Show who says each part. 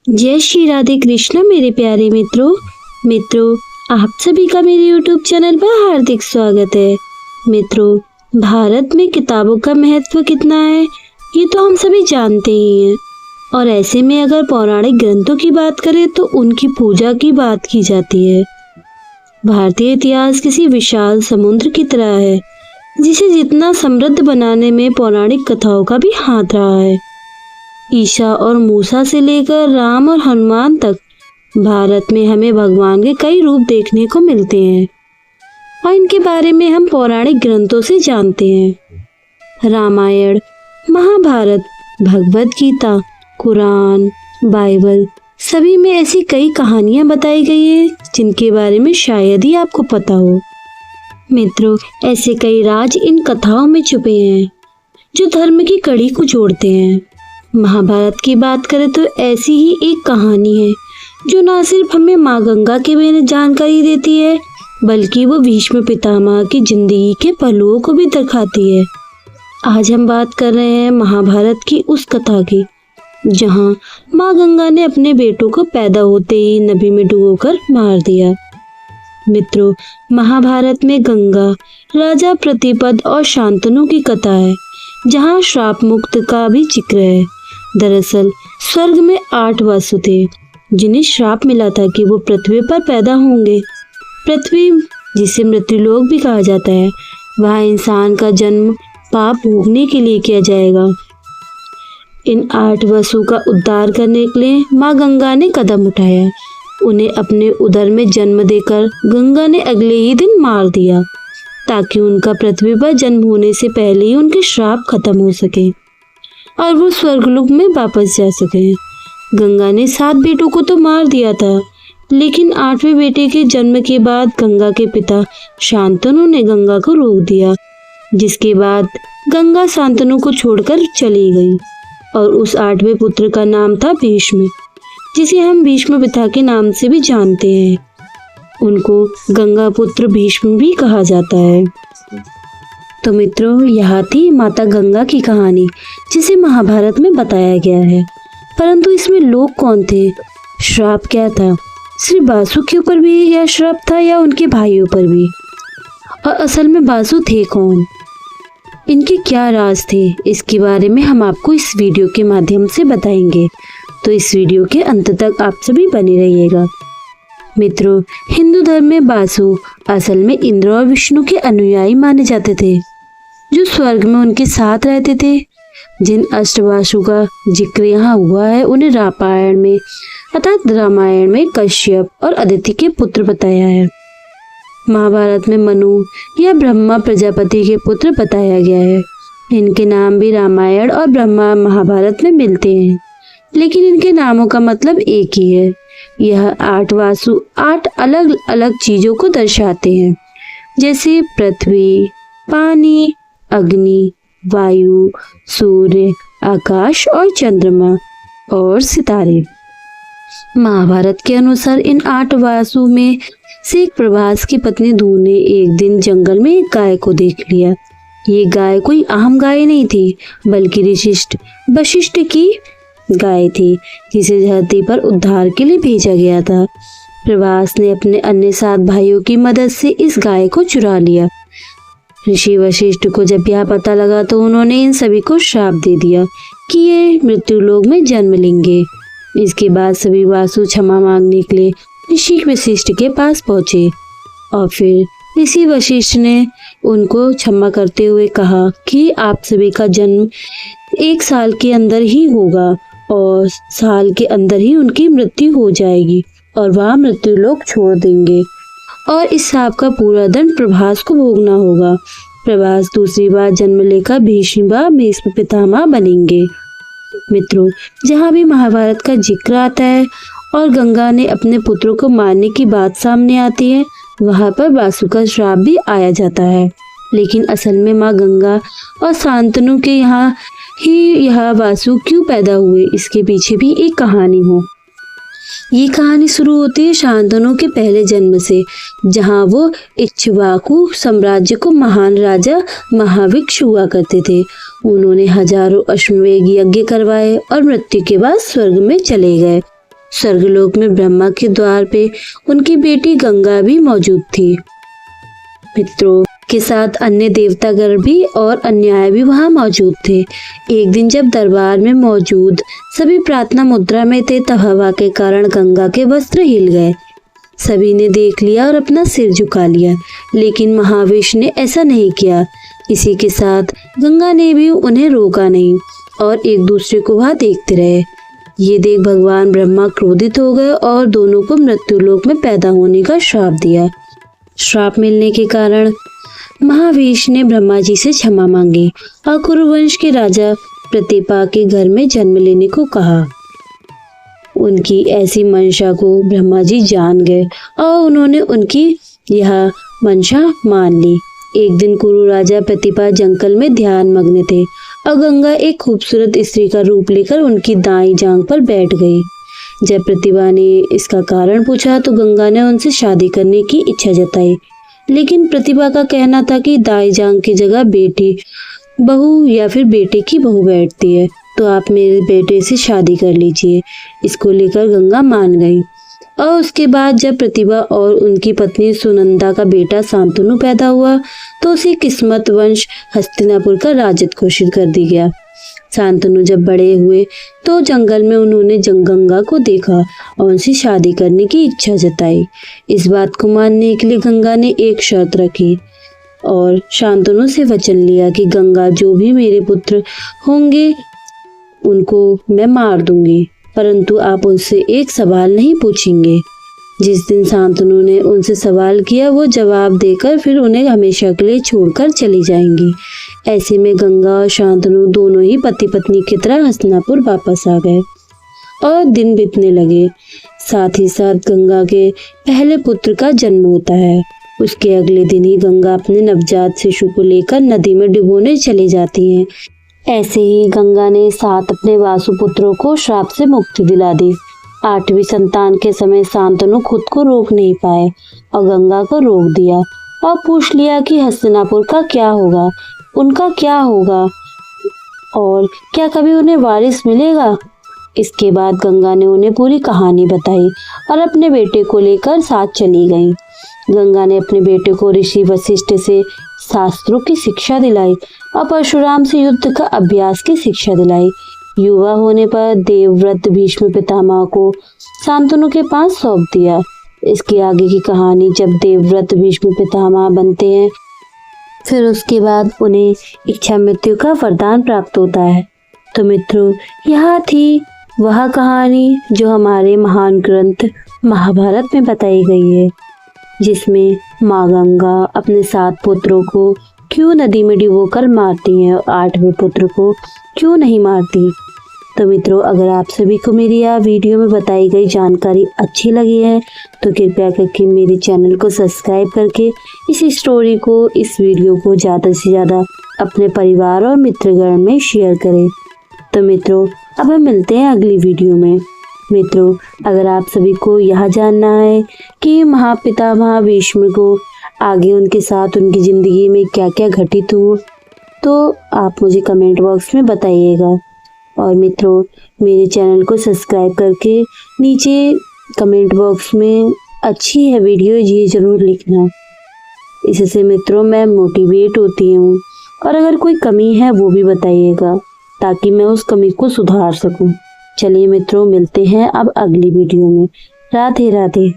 Speaker 1: जय श्री राधे कृष्ण मेरे प्यारे मित्रों आप सभी का मेरे YouTube चैनल पर हार्दिक स्वागत है। मित्रों, भारत में किताबों का महत्व कितना है ये तो हम सभी जानते ही हैं। और ऐसे में अगर पौराणिक ग्रंथों की बात करें तो उनकी पूजा की बात की जाती है। भारतीय इतिहास किसी विशाल समुद्र की तरह है जिसे जितना समृद्ध बनाने में पौराणिक कथाओं का भी हाथ रहा है। ईसा और मूसा से लेकर राम और हनुमान तक भारत में हमें भगवान के कई रूप देखने को मिलते हैं और इनके बारे में हम पौराणिक ग्रंथों से जानते हैं। रामायण, महाभारत, भगवद गीता, कुरान, बाइबल सभी में ऐसी कई कहानियां बताई गई हैं जिनके बारे में शायद ही आपको पता हो। मित्रों, ऐसे कई राज इन कथाओं में छुपे हैं जो धर्म की कड़ी को जोड़ते हैं। महाभारत की बात करें तो ऐसी ही एक कहानी है जो न सिर्फ हमें माँ गंगा के बारे में जानकारी देती है बल्कि वो भीष्म पितामह की जिंदगी के पहलुओं को भी दिखाती है। आज हम बात कर रहे हैं महाभारत की उस कथा की जहाँ माँ गंगा ने अपने बेटों को पैदा होते ही नदी में डुबोकर मार दिया। मित्रों, महाभारत में गंगा, राजा प्रतिपद और शांतनु की कथा है जहाँ श्राप मुक्त का भी जिक्र है। दरअसल स्वर्ग में 8 वासु थे जिन्हें श्राप मिला था कि वो पृथ्वी पर पैदा होंगे। पृथ्वी, जिसे मृत्युलोक भी कहा जाता है, वहाँ इंसान का जन्म पाप भोगने के लिए किया जाएगा। इन 8 वासु का उद्धार करने के लिए माँ गंगा ने कदम उठाया। उन्हें अपने उदर में जन्म देकर गंगा ने अगले ही दिन मार दिया ताकि उनका पृथ्वी पर जन्म होने से पहले ही उनके श्राप खत्म हो सके और वो स्वर्गलोक में वापस जा सके। गंगा ने 7 बेटों को तो मार दिया था, लेकिन 8वें बेटे के जन्म के बाद गंगा के पिता शांतनु ने गंगा को रोक दिया, जिसके बाद गंगा शांतनु को छोड़कर चली गई और उस 8वें पुत्र का नाम था भीष्म, जिसे हम भीष्म पिता के नाम से भी जानते हैं। उनको गंगा पुत्र भीष्म भी कहा जाता है। तो मित्रों, यह थी माता गंगा की कहानी जिसे महाभारत में बताया गया है। परंतु इसमें लोग कौन थे? श्राप क्या था? सिर्फ बासु के ऊपर भी यह श्राप था या उनके भाइयों पर भी? और असल में बासु थे कौन? इनके क्या राज थे? इसके बारे में हम आपको इस वीडियो के माध्यम से बताएंगे, तो इस वीडियो के अंत तक आप सभी बने रहिएगा। मित्रों, हिंदू धर्म में बासु असल में इंद्र और विष्णु के अनुयायी माने जाते थे जो स्वर्ग में उनके साथ रहते थे। जिन अष्टवासु का जिक्र यहाँ हुआ है उन्हें रामायण में अर्थात रामायण में कश्यप और अदिति के पुत्र बताया है। महाभारत में मनु या ब्रह्मा प्रजापति के पुत्र बताया गया है। इनके नाम भी रामायण और ब्रह्मा महाभारत में मिलते हैं, लेकिन इनके नामों का मतलब एक ही है। यह 8 वासु 8 अलग अलग चीजों को दर्शाते हैं, जैसे पृथ्वी, पानी, अग्नि, वायु, सूर्य, आकाश और चंद्रमा और सितारे। महाभारत के अनुसार इन 8 वासु में से एक प्रभास की पत्नी धू ने एक दिन जंगल में एक गाय को देख लिया। ये गाय कोई आम गाय नहीं थी बल्कि वशिष्ठ की गाय थी जिसे धरती पर उद्धार के लिए भेजा गया था। प्रभास ने अपने अन्य 7 भाइयों की मदद से इस गाय को चुरा लिया। ऋषि वशिष्ठ को जब यह पता लगा तो उन्होंने इन सभी को श्राप दे दिया कि ये मृत्युलोक में जन्म लेंगे। इसके बाद सभी वासु क्षमा मांगने के लिए ऋषि वशिष्ठ के पास पहुंचे और फिर ऋषि वशिष्ठ ने उनको क्षमा करते हुए कहा कि आप सभी का जन्म 1 साल के अंदर ही होगा और साल के अंदर ही उनकी मृत्यु हो जाएगी और वह मृत्युलोक छोड़ देंगे और इस शाप का पूरा दंड प्रभास को भोगना होगा। प्रभास दूसरी बार जन्म लेकर भीष्म पितामह बनेंगे। मित्रों, जहाँ भी महाभारत का जिक्र आता है और गंगा ने अपने पुत्रों को मारने की बात सामने आती है, वहाँ पर वासु का श्राप भी आया जाता है। लेकिन असल में माँ गंगा और शांतनु के यहाँ ही यह वासु क्यों पैदा हुए, इसके पीछे भी एक कहानी हो। ये कहानी शुरू होती है शांतनु के पहले जन्म से, जहाँ वो इक्ष्वाकु साम्राज्य को महान राजा महाविक्ष हुआ करते थे। उन्होंने हजारों अश्वमेध यज्ञ करवाए और मृत्यु के बाद स्वर्ग में चले गए। स्वर्गलोक में ब्रह्मा के द्वार पे उनकी बेटी गंगा भी मौजूद थी। मित्रों के साथ अन्य देवतागण भी और अन्याय भी वहां मौजूद थे। एक दिन जब दरबार में मौजूद सभी प्रार्थना मुद्रा में थे तब हवा के कारण गंगा के वस्त्र हिल गए। सभी ने देख लिया और अपना सिर झुका लिया, लेकिन महाविष ने ऐसा नहीं किया। इसी के साथ गंगा ने भी उन्हें रोका नहीं और एक दूसरे को वहां देखते रहे। ये देख भगवान ब्रह्मा क्रोधित हो गए और दोनों को मृत्युलोक में पैदा होने का श्राप दिया। श्राप मिलने के कारण महावीर ने ब्रह्मा जी से क्षमा मांगी और कुरुवंश के राजा प्रतिपा के घर में जन्म लेने को कहा। उनकी ऐसी मंशा को ब्रह्मा जी जान गए और उन्होंने उनकी यह मंशा मान ली। एक दिन कुरु राजा प्रतिपा जंगल में ध्यान मग्न थे और गंगा एक खूबसूरत स्त्री का रूप लेकर उनकी दाईं जांघ पर बैठ गई। जब प्रतिभा ने इसका कारण पूछा तो गंगा ने उनसे शादी करने की इच्छा जताई, लेकिन प्रतिभा का कहना था कि दाई जांघ की जगह बेटी बहू या फिर बेटे की बहू बैठती है, तो आप मेरे बेटे से शादी कर लीजिए। इसको लेकर गंगा मान गई और उसके बाद जब प्रतिभा और उनकी पत्नी सुनंदा का बेटा शांतनु पैदा हुआ तो उसे किस्मत वंश हस्तिनापुर का राजत घोषित कर दिया गया। शांतनु जब बड़े हुए तो जंगल में उन्होंने गंगा को देखा और उनसे शादी करने की इच्छा जताई। इस बात को मानने के लिए गंगा ने एक शर्त रखी और शांतनु से वचन लिया कि गंगा जो भी मेरे पुत्र होंगे उनको मैं मार दूंगी, परंतु आप उनसे एक सवाल नहीं पूछेंगे। जिस दिन शांतनु ने उनसे सवाल किया वो जवाब देकर फिर उन्हें हमेशा के लिए छोड़कर चली जाएंगी। ऐसे में गंगा और शांतनु दोनों ही पति पत्नी की तरह हस्तिनापुर वापस आ गए और दिन बीतने लगे। साथ ही साथ गंगा के पहले पुत्र का जन्म होता है। उसके अगले दिन ही गंगा अपने नवजात शिशु को लेकर नदी में डुबोने चली जाती है। ऐसे ही गंगा ने 7 अपने वासुपुत्रों को श्राप से मुक्ति दिला दी। 8वीं संतान के समय शांतनु खुद को रोक नहीं पाए और गंगा को रोक दिया और पूछ लिया कि हस्तिनापुर का क्या होगा, उनका क्या होगा और क्या कभी उन्हें वारिस मिलेगा। इसके बाद गंगा ने उन्हें पूरी कहानी बताई और अपने बेटे को लेकर साथ चली गई। गंगा ने अपने बेटे को ऋषि वशिष्ठ से शास्त्रों की शिक्षा दिलाई और परशुराम से युद्ध का अभ्यास की शिक्षा दिलाई। युवा होने पर देवव्रत भीष्म पितामह को शांतनु के पास सौंप दिया। इसके आगे की कहानी जब देवव्रत भीष्म पितामह बनते हैं फिर उसके बाद उन्हें इच्छा मृत्यु का वरदान प्राप्त होता है। तो मित्रों, यह थी वह कहानी जो हमारे महान ग्रंथ महाभारत में बताई गई है, जिसमें माँ गंगा अपने 7 पुत्रों को क्यों नदी में डुबोकर मारती हैं और 8वें पुत्र को क्यों नहीं मारती। तो मित्रों, अगर आप सभी को मेरी यह वीडियो में बताई गई जानकारी अच्छी लगी है तो कृपया करके मेरे चैनल को सब्सक्राइब करके इस स्टोरी को, इस वीडियो को ज़्यादा से ज़्यादा अपने परिवार और मित्रगण में शेयर करें। तो मित्रों, अब हम मिलते हैं अगली वीडियो में। मित्रों, अगर आप सभी को यह जानना है कि महापितामह भीष्म को आगे उनके साथ उनकी ज़िंदगी में क्या क्या घटित हुआ तो आप मुझे कमेंट बॉक्स में बताइएगा। और मित्रों, मेरे चैनल को सब्सक्राइब करके नीचे कमेंट बॉक्स में अच्छी है वीडियो ये ज़रूर लिखना। इससे मित्रों मैं मोटिवेट होती हूँ और अगर कोई कमी है वो भी बताइएगा ताकि मैं उस कमी को सुधार सकूँ। चलिए मित्रों, मिलते हैं अब अगली वीडियो में। राधे राधे।